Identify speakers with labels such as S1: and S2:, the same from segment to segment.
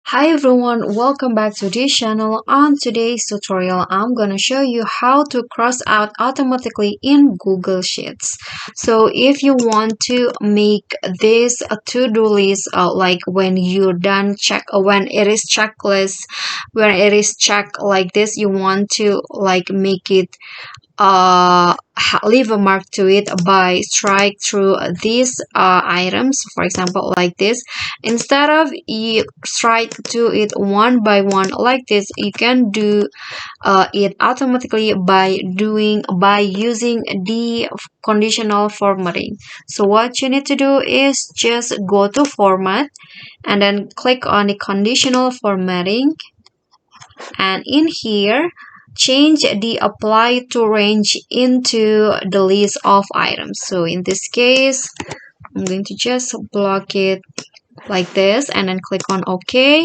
S1: Hi everyone, welcome back to this channel. On today's tutorial, I'm gonna show you how to cross out automatically in Google Sheets. So if you want to make this a to-do list, like when you're done check, when it is checklist, when it is checked like this, you want to like make it leave a mark to it by strike through these items, for example like this. Instead of you strike to it one by one like this, you can do it automatically by using the conditional formatting. So what you need to do is just go to format and then click on the conditional formatting, and in here change the apply to range into the list of items. So in this case, I'm going to just block it like this and then click on OK.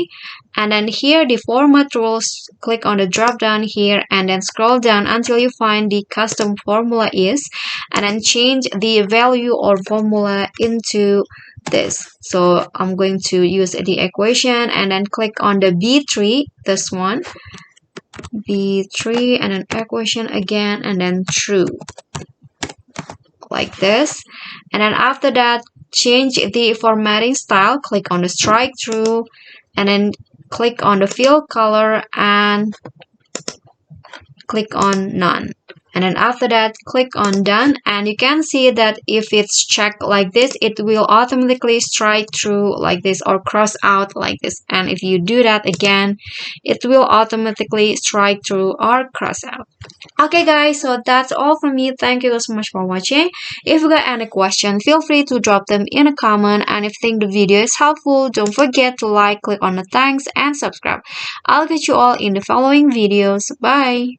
S1: And then here the format rules, click on the drop down here and then scroll down until you find the custom formula is, and then change the value or formula into this. So I'm going to use the equation and then click on the B3, this one, B3, and then equation again and then true like this. And then after that, change the formatting style, click on the strike through and then click on the fill color and click on none. And then after that, click on done, and you can see that if it's checked like this, it will automatically strike through like this or cross out like this. And if you do that again, it will automatically strike through or cross out. Okay guys, so that's all from me. Thank you so much for watching. If you got any question, feel free to drop them in a comment, and if you think the video is helpful, don't forget to like, click on the thanks and subscribe. I'll catch you all in the following videos. Bye.